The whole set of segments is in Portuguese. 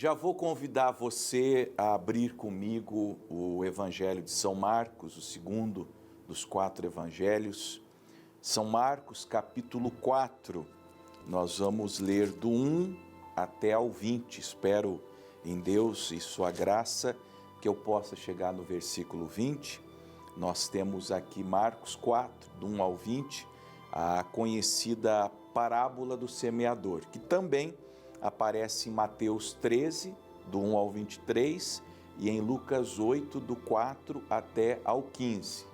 Já vou convidar você a abrir comigo o Evangelho de São Marcos, o segundo dos 4 evangelhos. São Marcos, capítulo 4. Nós vamos ler do 1 até ao 20. Espero em Deus e sua graça que eu possa chegar no versículo 20. Nós temos aqui Marcos 4, do 1 ao 20, a conhecida parábola do semeador, que também aparece em Mateus 13, do 1 ao 23, e em Lucas 8, do 4 até ao 15.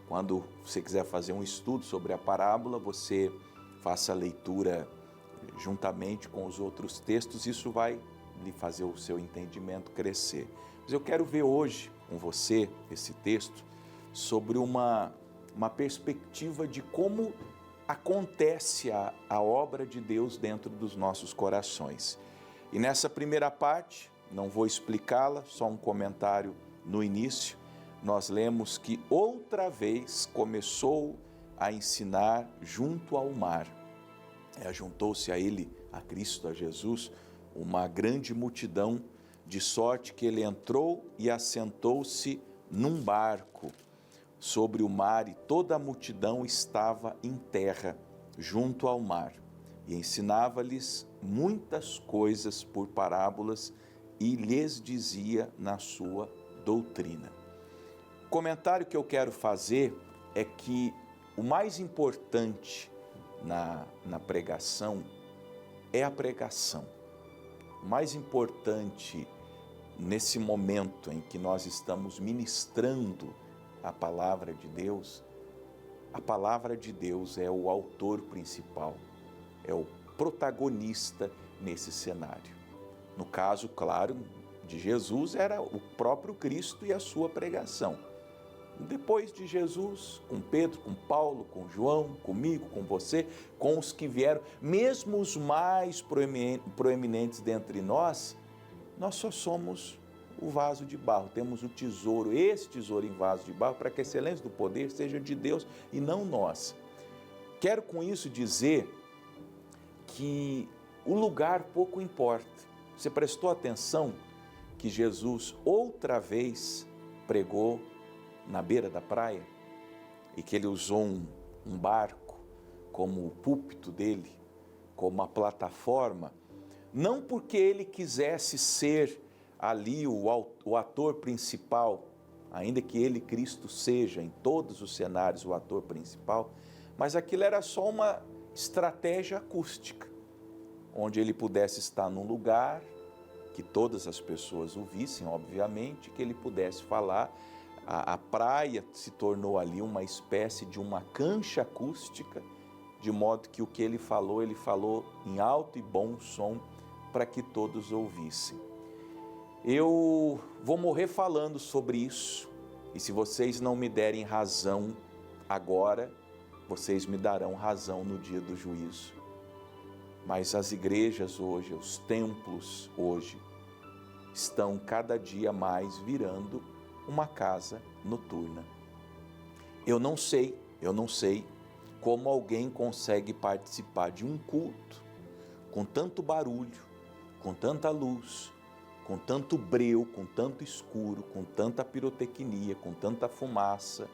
Quando você quiser fazer um estudo sobre a parábola, você faça a leitura juntamente com os outros textos, isso vai lhe fazer o seu entendimento crescer. Mas eu quero ver hoje com você esse texto sobre uma perspectiva de como acontece a obra de Deus dentro dos nossos corações. E nessa primeira parte, não vou explicá-la, só um comentário no início, nós lemos que outra vez começou a ensinar junto ao mar. Juntou-se a ele, a Cristo, a Jesus, uma grande multidão, de sorte que ele entrou e assentou-se num barco sobre o mar, e toda a multidão estava em terra, junto ao mar, e ensinava-lhes muitas coisas por parábolas e lhes dizia na sua doutrina. O comentário que eu quero fazer é que o mais importante na pregação é a pregação. O mais importante nesse momento em que nós estamos ministrando a palavra de Deus é o autor principal, é o protagonista nesse cenário. No caso, claro, de Jesus, era o próprio Cristo e a sua pregação. Depois de Jesus, com Pedro, com Paulo, com João, comigo, com você, com os que vieram, mesmo os mais proeminentes dentre nós só somos o vaso de barro, temos o tesouro, esse tesouro em vaso de barro, para que a excelência do poder seja de Deus e não nós. Quero com isso dizer que o lugar pouco importa. Você prestou atenção que Jesus outra vez pregou na beira da praia e que ele usou um barco como o púlpito dele, como a plataforma, não porque ele quisesse ser ali o ator principal, ainda que ele, Cristo, seja em todos os cenários o ator principal, mas aquilo era só uma estratégia acústica, onde ele pudesse estar num lugar que todas as pessoas o vissem, obviamente, que ele pudesse falar. A praia se tornou ali uma espécie de uma cancha acústica, de modo que o que ele falou em alto e bom som para que todos ouvissem. Eu vou morrer falando sobre isso, e se vocês não me derem razão agora, vocês me darão razão no dia do juízo. Mas as igrejas hoje, os templos hoje, estão cada dia mais virando uma casa noturna. Eu não sei como alguém consegue participar de um culto com tanto barulho, com tanta luz, com tanto breu, com tanto escuro, com tanta pirotecnia, com tanta fumaça,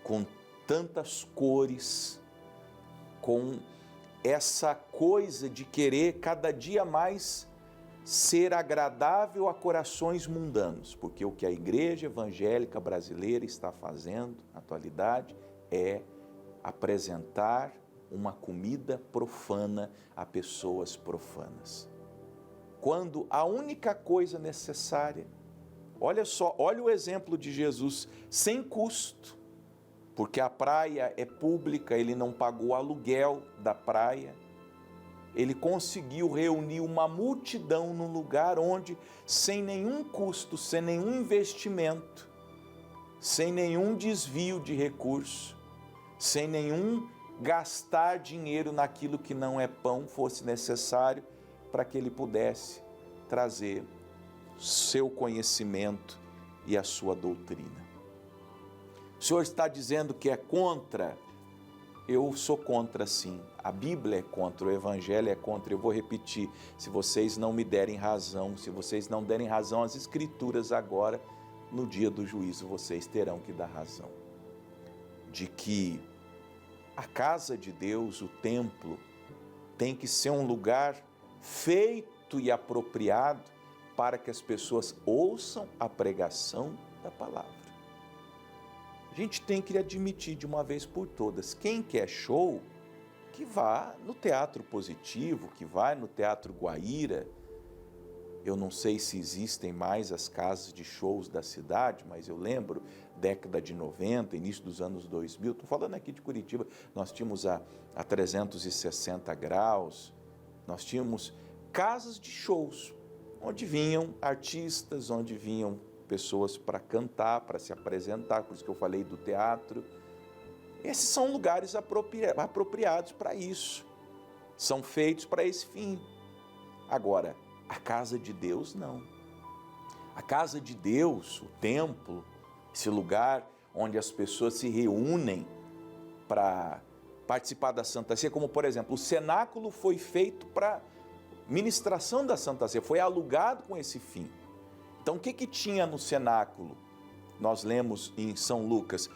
com tantas cores, com essa coisa de querer cada dia mais ser agradável a corações mundanos, porque o que a igreja evangélica brasileira está fazendo na atualidade é apresentar uma comida profana a pessoas profanas. Quando a única coisa necessária, olha o exemplo de Jesus, sem custo, porque a praia é pública, ele não pagou o aluguel da praia, ele conseguiu reunir uma multidão num lugar onde, sem nenhum custo, sem nenhum investimento, sem nenhum desvio de recurso, sem nenhum gastar dinheiro naquilo que não é pão, fosse necessário para que ele pudesse trazer seu conhecimento e a sua doutrina. O Senhor está dizendo que é contra eu sou contra, sim. A Bíblia é contra, o Evangelho é contra. Eu vou repetir, se vocês não me derem razão, se vocês não derem razão às Escrituras agora, no dia do juízo vocês terão que dar razão. De que a casa de Deus, o templo, tem que ser um lugar feito e apropriado para que as pessoas ouçam a pregação da palavra. A gente tem que admitir de uma vez por todas, quem quer show, que vá no Teatro Positivo, que vá no Teatro Guaíra. Eu não sei se existem mais as casas de shows da cidade, mas eu lembro, década de 90, início dos anos 2000, estou falando aqui de Curitiba, nós tínhamos a 360 graus, nós tínhamos casas de shows, onde vinham artistas, onde vinham pessoas para cantar, para se apresentar, por isso que eu falei do teatro. Esses são lugares apropriados para isso, são feitos para esse fim. Agora, a casa de Deus não. A casa de Deus, o templo, esse lugar onde as pessoas se reúnem para participar da Santa Ceia, como por exemplo, o cenáculo foi feito para ministração da Santa Ceia, foi alugado com esse fim. Então, o que tinha no cenáculo? Nós lemos em São Lucas,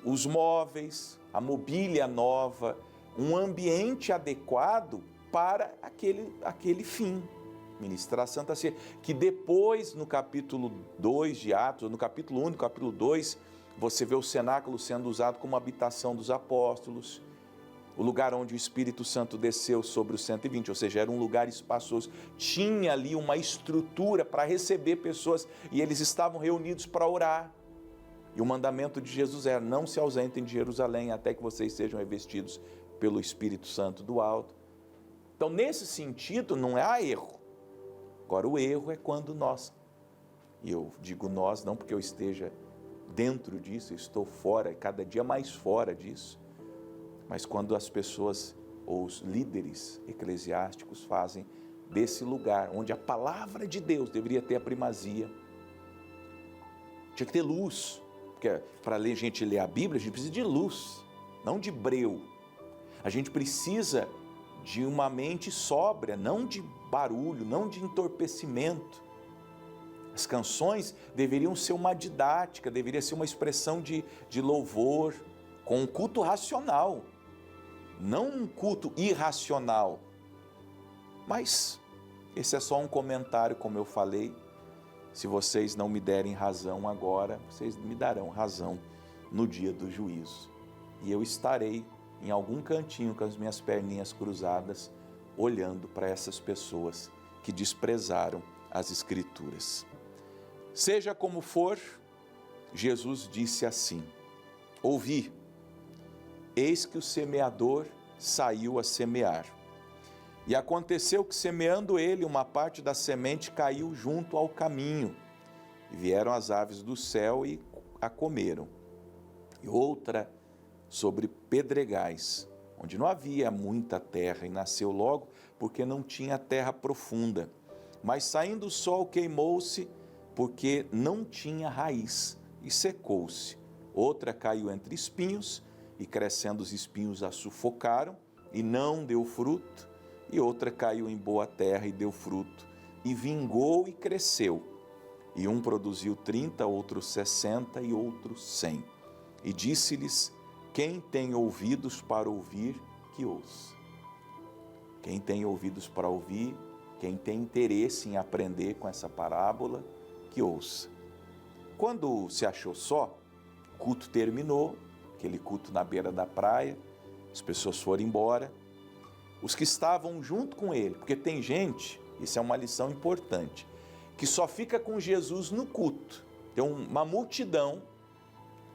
os móveis, a mobília nova, um ambiente adequado para aquele fim, ministrar a Santa Ceia, que depois no capítulo 2 de Atos, no capítulo 1 e no capítulo 2, você vê o cenáculo sendo usado como habitação dos apóstolos, o lugar onde o Espírito Santo desceu sobre os 120, ou seja, era um lugar espaçoso, tinha ali uma estrutura para receber pessoas e eles estavam reunidos para orar. E o mandamento de Jesus era, não se ausentem de Jerusalém até que vocês sejam revestidos pelo Espírito Santo do alto. Então, nesse sentido, não há erro. Agora, o erro é quando nós, e eu digo nós não porque eu esteja dentro disso, eu estou fora, cada dia mais fora disso, mas quando as pessoas ou os líderes eclesiásticos fazem desse lugar onde a palavra de Deus deveria ter a primazia, tinha que ter luz, porque para a gente ler a Bíblia a gente precisa de luz, não de breu, a gente precisa de uma mente sóbria, não de barulho, não de entorpecimento. As canções deveriam ser uma didática, deveria ser uma expressão de louvor, com um culto racional, não um culto irracional. Mas esse é só um comentário, como eu falei. Se vocês não me derem razão agora, vocês me darão razão no dia do juízo. E eu estarei em algum cantinho com as minhas perninhas cruzadas, olhando para essas pessoas que desprezaram as Escrituras. Seja como for, Jesus disse assim: ouvi, eis que o semeador saiu a semear. E aconteceu que, semeando ele, uma parte da semente caiu junto ao caminho, e vieram as aves do céu e a comeram. E outra sobre pedregais, onde não havia muita terra, e nasceu logo, porque não tinha terra profunda. Mas saindo o sol, queimou-se, porque não tinha raiz, e secou-se. Outra caiu entre espinhos, e crescendo os espinhos a sufocaram, e não deu fruto. E outra caiu em boa terra e deu fruto, e vingou e cresceu. E um produziu 30, outro 60 e outro 100. E disse-lhes: quem tem ouvidos para ouvir, que ouça. Quem tem ouvidos para ouvir, quem tem interesse em aprender com essa parábola, que ouça. Quando se achou só, o culto terminou, aquele culto na beira da praia, as pessoas foram embora. Os que estavam junto com ele, porque tem gente, isso é uma lição importante, que só fica com Jesus no culto. Tem uma multidão,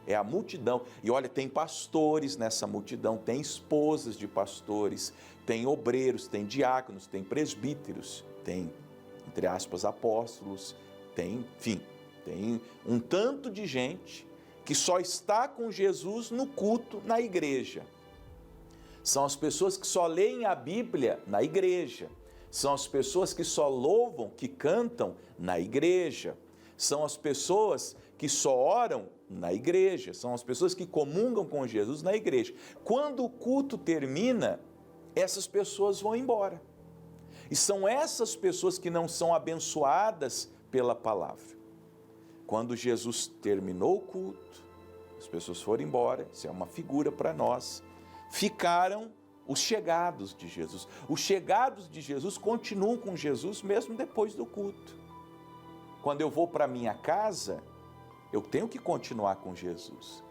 é a multidão, e olha, tem pastores nessa multidão, tem esposas de pastores, tem obreiros, tem diáconos, tem presbíteros, tem, entre aspas, apóstolos, tem, enfim, tem um tanto de gente que só está com Jesus no culto na igreja. São as pessoas que só leem a Bíblia na igreja. São as pessoas que só louvam, que cantam na igreja. São as pessoas que só oram na igreja, são as pessoas que comungam com Jesus na igreja. Quando o culto termina, essas pessoas vão embora. E são essas pessoas que não são abençoadas pela palavra. Quando Jesus terminou o culto, as pessoas foram embora, isso é uma figura para nós, ficaram os chegados de Jesus. Os chegados de Jesus continuam com Jesus mesmo depois do culto. Quando eu vou para a minha casa, eu tenho que continuar com Jesus.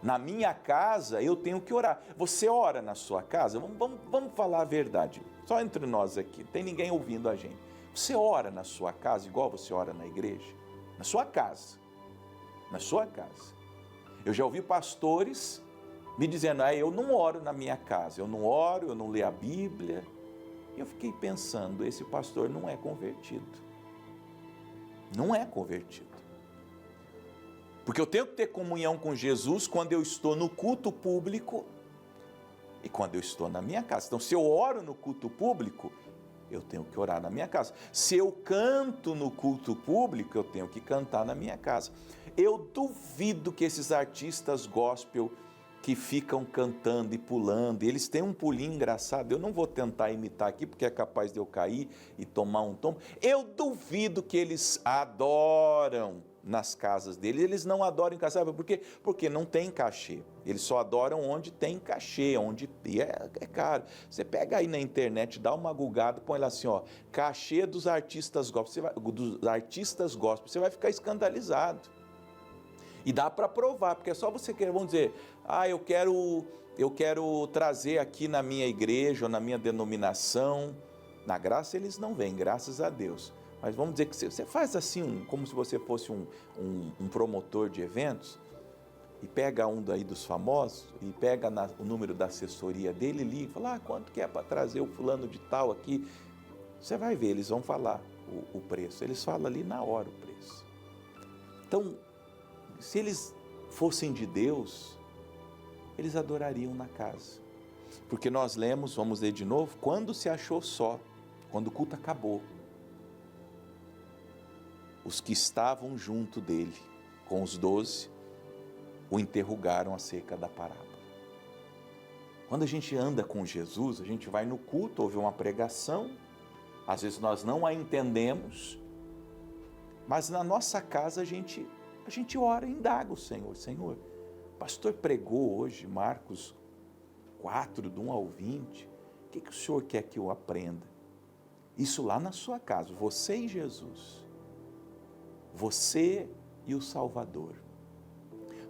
Na minha casa, eu tenho que orar. Você ora na sua casa? Vamos falar a verdade, só entre nós aqui, não tem ninguém ouvindo a gente. Você ora na sua casa igual você ora na igreja? Na sua casa. Na sua casa. Eu já ouvi pastores me dizendo, eu não oro na minha casa, eu não oro, eu não leio a Bíblia. E eu fiquei pensando, esse pastor não é convertido. Não é convertido. Porque eu tenho que ter comunhão com Jesus quando eu estou no culto público e quando eu estou na minha casa. Então, se eu oro no culto público, eu tenho que orar na minha casa. Se eu canto no culto público, eu tenho que cantar na minha casa. Eu duvido que esses artistas gospel que ficam cantando e pulando, eles têm um pulinho engraçado, eu não vou tentar imitar aqui, porque é capaz de eu cair e tomar um tombo. Eu duvido que eles adoram nas casas deles, eles não adoram em casa, sabe por quê? Porque não tem cachê, eles só adoram onde tem cachê, e é caro. Você pega aí na internet, dá uma gulgada, põe lá assim, cachê dos artistas gospel, você vai ficar escandalizado. E dá para provar, porque é só você querer, vamos dizer, eu quero trazer aqui na minha igreja ou na minha denominação. Na graça eles não vêm, graças a Deus. Mas vamos dizer que você faz assim, como se você fosse um promotor de eventos, e pega um daí dos famosos, e pega o número da assessoria dele e liga, e fala, quanto que é para trazer o fulano de tal aqui? Você vai ver, eles vão falar o preço, eles falam ali na hora o preço. Então, se eles fossem de Deus, eles adorariam na casa. Porque nós lemos, vamos ler de novo, quando se achou só, quando o culto acabou, os que estavam junto dele, com os 12, o interrogaram acerca da parábola. Quando a gente anda com Jesus, a gente vai no culto, ouve uma pregação, às vezes nós não a entendemos, mas na nossa casa a gente ora e indaga o Senhor. Senhor, o pastor pregou hoje, Marcos 4, do 1 ao 20, o que o Senhor quer que eu aprenda? Isso lá na sua casa, você e Jesus, você e o Salvador.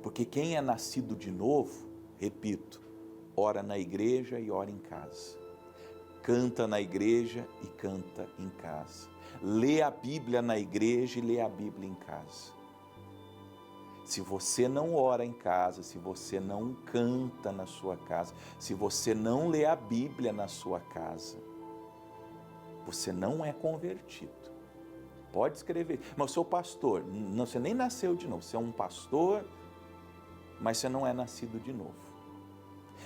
Porque quem é nascido de novo, repito, ora na igreja e ora em casa. Canta na igreja e canta em casa. Lê a Bíblia na igreja e lê a Bíblia em casa. Se você não ora em casa, se você não canta na sua casa, se você não lê a Bíblia na sua casa, você não é convertido. Pode escrever. Mas eu sou pastor. Não, você nem nasceu de novo. Você é um pastor, mas você não é nascido de novo.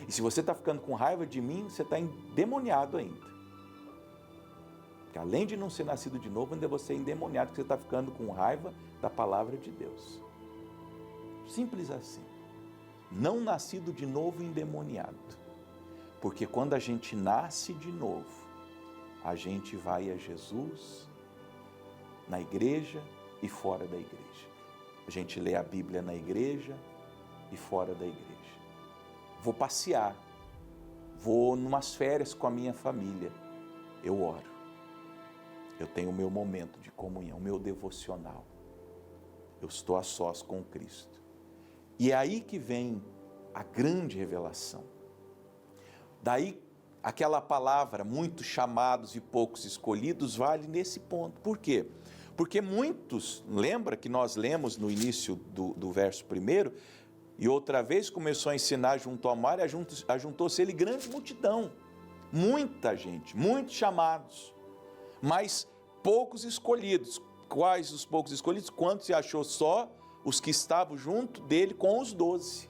E se você está ficando com raiva de mim, você está endemoniado ainda. Porque além de não ser nascido de novo, ainda você é endemoniado, porque você está ficando com raiva da palavra de Deus. Simples assim. Não nascido de novo, endemoniado. Porque quando a gente nasce de novo, a gente vai a Jesus na igreja e fora da igreja. A gente lê a Bíblia na igreja e fora da igreja. Vou passear, vou numas férias com a minha família, eu oro. Eu tenho o meu momento de comunhão, o meu devocional. Eu estou a sós com Cristo. E é aí que vem a grande revelação. Daí, aquela palavra, muitos chamados e poucos escolhidos, vale nesse ponto. Por quê? Porque muitos, lembra que nós lemos no início do verso 1, e outra vez começou a ensinar junto ao mar, e ajuntou-se ele grande multidão, muita gente, muitos chamados, mas poucos escolhidos. Quais os poucos escolhidos? Quando se achou só os que estavam junto dele com os 12.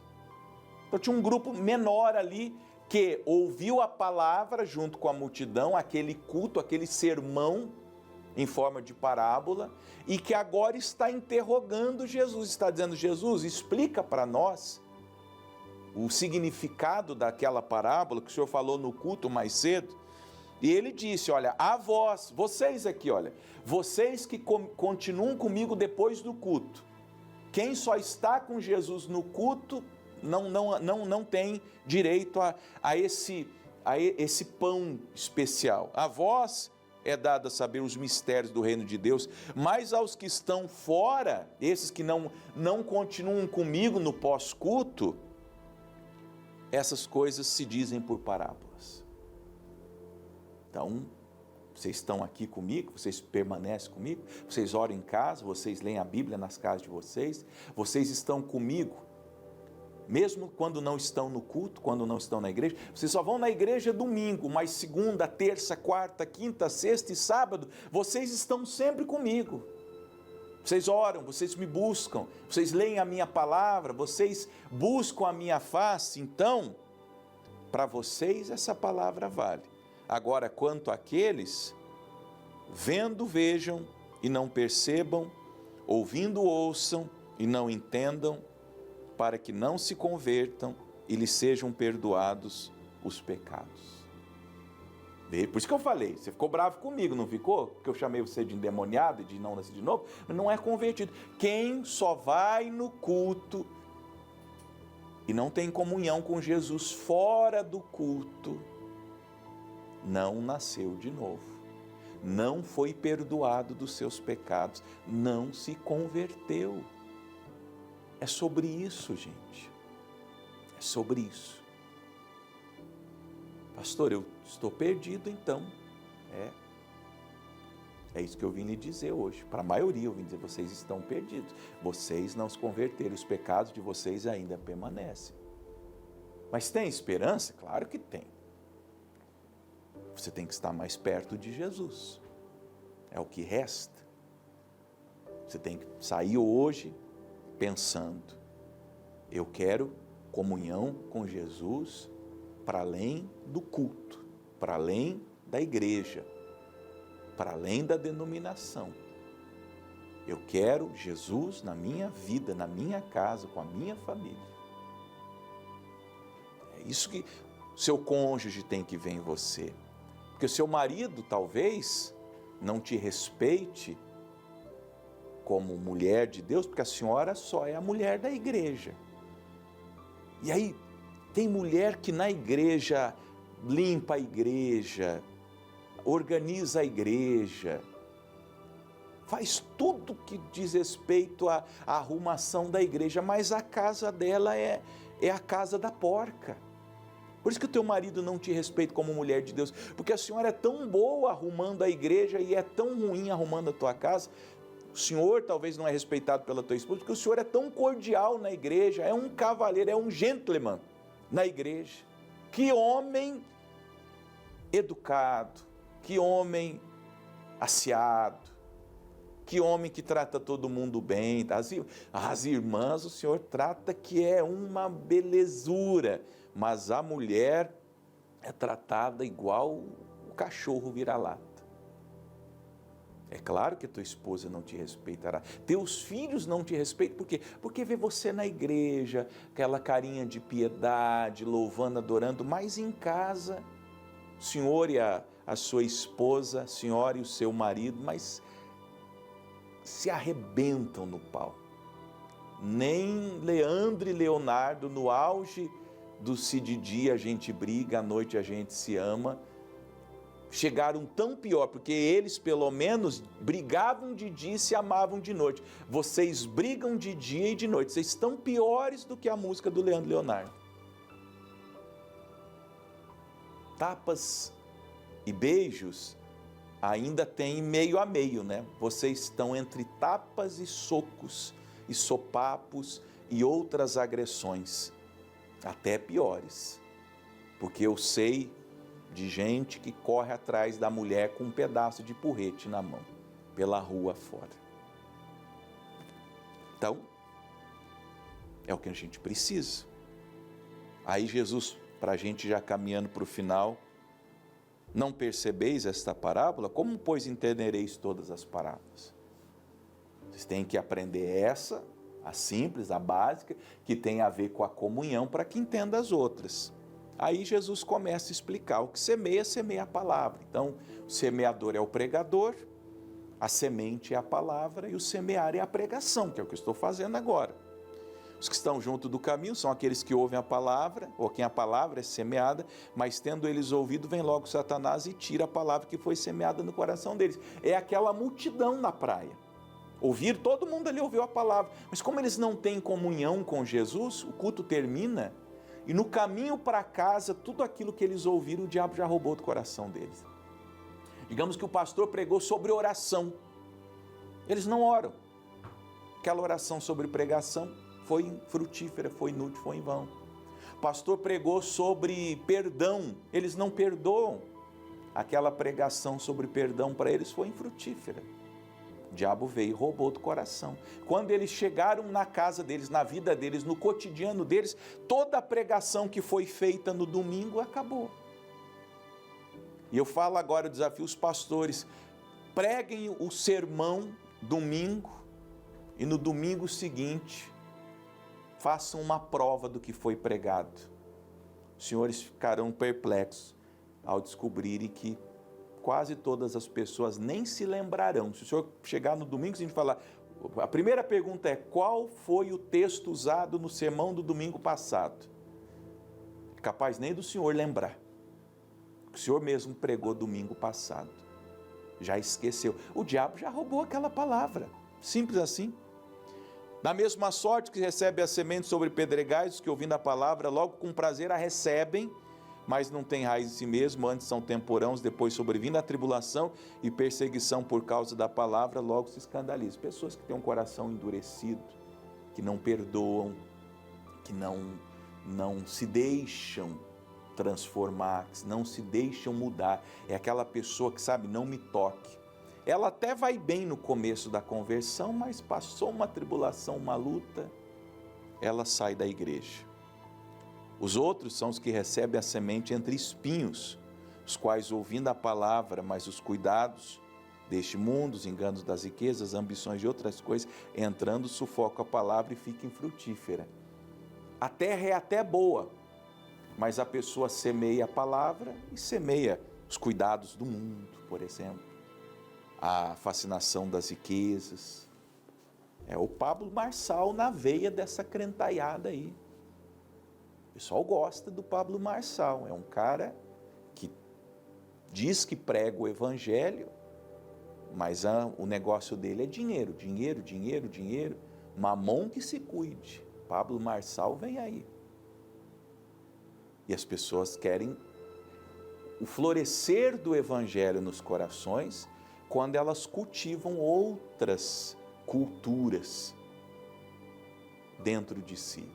Então tinha um grupo menor ali que ouviu a palavra junto com a multidão, aquele culto, aquele sermão, em forma de parábola, e que agora está interrogando Jesus, está dizendo: Jesus, explica para nós o significado daquela parábola que o Senhor falou no culto mais cedo. E ele disse: olha, a vós, vocês aqui, olha, vocês que continuam comigo depois do culto, quem só está com Jesus no culto não tem direito a esse pão especial. A vós é dado a saber os mistérios do reino de Deus, mas aos que estão fora, esses que não continuam comigo no pós-culto, essas coisas se dizem por parábolas. Então, vocês estão aqui comigo, vocês permanecem comigo, vocês oram em casa, vocês leem a Bíblia nas casas de vocês, vocês estão comigo, mesmo quando não estão no culto, quando não estão na igreja. Vocês só vão na igreja domingo, mas segunda, terça, quarta, quinta, sexta e sábado, vocês estão sempre comigo. Vocês oram, vocês me buscam, vocês leem a minha palavra, vocês buscam a minha face. Então, para vocês essa palavra vale. Agora, quanto àqueles, vendo vejam e não percebam, ouvindo ouçam e não entendam, para que não se convertam e lhes sejam perdoados os pecados. Por isso que eu falei, você ficou bravo comigo, não ficou? Porque eu chamei você de endemoniado e de não nascer de novo, mas não é convertido. Quem só vai no culto e não tem comunhão com Jesus fora do culto, não nasceu de novo, não foi perdoado dos seus pecados, não se converteu. É sobre isso, gente. É sobre isso. Pastor, eu estou perdido então. É isso que eu vim lhe dizer hoje. Para a maioria eu vim dizer: vocês estão perdidos. Vocês não se converteram, os pecados de vocês ainda permanecem. Mas tem esperança? Claro que tem. Você tem que estar mais perto de Jesus. É o que resta. Você tem que sair hoje pensando: eu quero comunhão com Jesus para além do culto, para além da igreja, para além da denominação. Eu quero Jesus na minha vida, na minha casa, com a minha família. É isso que o seu cônjuge tem que ver em você. Porque o seu marido talvez não te respeite como mulher de Deus, porque a senhora só é a mulher da igreja. E aí, tem mulher que na igreja limpa a igreja, organiza a igreja, faz tudo que diz respeito à arrumação da igreja, mas a casa dela é a casa da porca. Por isso que o teu marido não te respeita como mulher de Deus, porque a senhora é tão boa arrumando a igreja e é tão ruim arrumando a tua casa. O senhor talvez não é respeitado pela tua esposa, porque o senhor é tão cordial na igreja, é um cavalheiro, é um gentleman na igreja. Que homem educado, que homem aciado, que homem que trata todo mundo bem. As irmãs o senhor trata que é uma belezura, mas a mulher é tratada igual o cachorro vira-lata. É claro que tua esposa não te respeitará, teus filhos não te respeitam, por quê? Porque vê você na igreja, aquela carinha de piedade, louvando, adorando, mas em casa, o senhor e a sua esposa, a senhora e o seu marido, mas se arrebentam no pau. Nem Leandro e Leonardo, no auge do se de dia a gente briga, à noite a gente se ama, chegaram tão pior, porque eles pelo menos brigavam de dia e se amavam de noite. Vocês brigam de dia e de noite, vocês estão piores do que a música do Leandro e Leonardo. Tapas e beijos ainda tem meio a meio, né? Vocês estão entre tapas e socos, e sopapos e outras agressões, até piores, porque eu sei de gente que corre atrás da mulher com um pedaço de porrete na mão, pela rua fora. Então, é o que a gente precisa. Aí Jesus, para a gente já caminhando para o final, Não percebeis esta parábola? Como, pois, entendereis todas as parábolas? Vocês têm que aprender essa, a simples, a básica, que tem a ver com a comunhão, para que entenda as outras. Aí Jesus começa a explicar: o que semeia, semeia a palavra. Então, o semeador é o pregador, a semente é a palavra e o semear é a pregação, que é o que eu estou fazendo agora. Os que estão junto do caminho são aqueles que ouvem a palavra, ou quem a palavra é semeada, mas tendo eles ouvido, vem logo Satanás e tira a palavra que foi semeada no coração deles. É aquela multidão na praia. Ouvir, todo mundo ali ouviu a palavra, mas como eles não têm comunhão com Jesus, o culto termina e no caminho para casa, tudo aquilo que eles ouviram, o diabo já roubou do coração deles. Digamos que o pastor pregou sobre oração, eles não oram. Aquela oração sobre pregação foi infrutífera, foi inútil, foi em vão. O pastor pregou sobre perdão, eles não perdoam. Aquela pregação sobre perdão para eles foi infrutífera. O diabo veio e roubou do coração. Quando eles chegaram na casa deles, na vida deles, no cotidiano deles, toda a pregação que foi feita no domingo acabou. E eu falo agora, eu desafio os pastores: preguem o sermão domingo e no domingo seguinte façam uma prova do que foi pregado. Os senhores ficarão perplexos ao descobrirem que quase todas as pessoas nem se lembrarão. Se o senhor chegar no domingo seguinte e falar, a primeira pergunta é: qual foi o texto usado no sermão do domingo passado? É capaz nem do senhor lembrar. O senhor mesmo pregou domingo passado. Já esqueceu. O diabo já roubou aquela palavra. Simples assim. Da mesma sorte que recebe a semente sobre pedregais, os que ouvindo a palavra, logo com prazer a recebem, mas não têm raiz em si mesmo, antes são temporãos, depois sobrevindo a tribulação e perseguição por causa da palavra, logo se escandalizam. Pessoas que têm um coração endurecido, que não perdoam, que não se deixam transformar, que não se deixam mudar. É aquela pessoa que sabe, não me toque. Ela até vai bem no começo da conversão, mas passou uma tribulação, uma luta, ela sai da igreja. Os outros são os que recebem a semente entre espinhos, os quais, ouvindo a palavra, mas os cuidados deste mundo, os enganos das riquezas, ambições de outras coisas, entrando, sufocam a palavra e fica infrutífera. A terra é até boa, mas a pessoa semeia a palavra e semeia os cuidados do mundo, por exemplo. A fascinação das riquezas. É o Pablo Marçal na veia dessa crentaiada aí. O pessoal gosta do Pablo Marçal. É um cara que diz que prega o evangelho, mas o negócio dele é dinheiro, dinheiro, dinheiro, dinheiro. Mamon que se cuide. Pablo Marçal vem aí. E as pessoas querem o florescer do evangelho nos corações quando elas cultivam outras culturas dentro de si.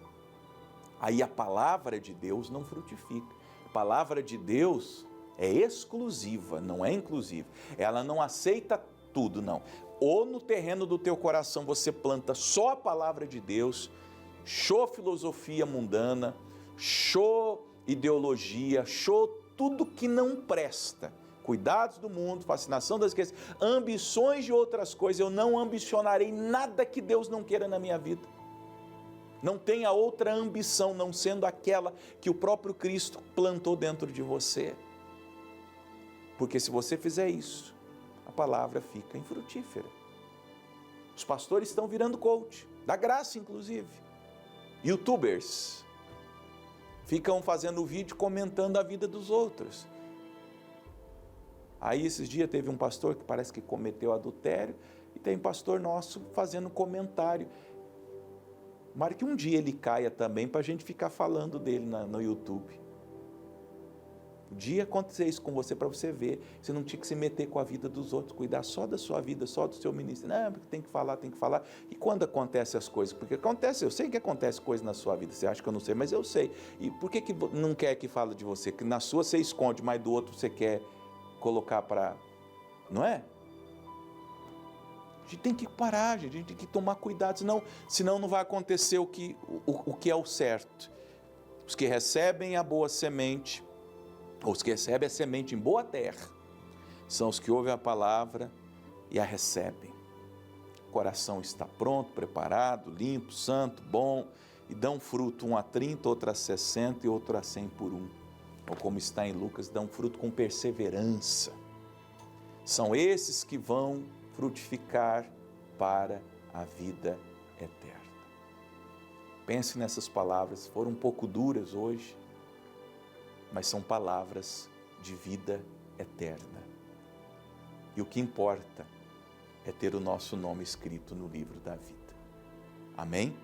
Aí a palavra de Deus não frutifica. A palavra de Deus é exclusiva, não é inclusiva. Ela não aceita tudo, não. Ou no terreno do teu coração você planta só a palavra de Deus, show filosofia mundana, show ideologia, show tudo que não presta. Cuidados do mundo, fascinação das riquezas, ambições de outras coisas. Eu não ambicionarei nada que Deus não queira na minha vida. Não tenha outra ambição, não sendo aquela que o próprio Cristo plantou dentro de você. Porque se você fizer isso, a palavra fica infrutífera. Os pastores estão virando coach, da graça inclusive. YouTubers ficam fazendo vídeo comentando a vida dos outros. Aí esses dias teve um pastor que parece que cometeu adultério e tem pastor nosso fazendo comentário. Mas que um dia ele caia também para a gente ficar falando dele no YouTube. Um dia acontecer isso com você para você ver. Você não tinha que se meter com a vida dos outros, cuidar só da sua vida, só do seu ministério. Não, porque tem que falar, tem que falar. E quando acontecem as coisas? Porque acontece, eu sei que acontece coisa na sua vida. Você acha que eu não sei, mas eu sei. E por que não quer que fale de você? Que na sua você esconde, mas do outro você quer colocar para... Não é? A gente tem que parar, a gente tem que tomar cuidado, senão não vai acontecer o que é o certo. Os que recebem a boa semente Os que recebem a semente em boa terra são os que ouvem a palavra e a recebem. O coração está pronto, preparado, limpo, santo, bom, e dão fruto, um a 30, outro a 60 e outro a 100 por um. Ou como está em Lucas, dão fruto com perseverança. São esses que vão frutificar para a vida eterna. Pense nessas palavras, foram um pouco duras hoje, mas são palavras de vida eterna. E o que importa é ter o nosso nome escrito no livro da vida. Amém?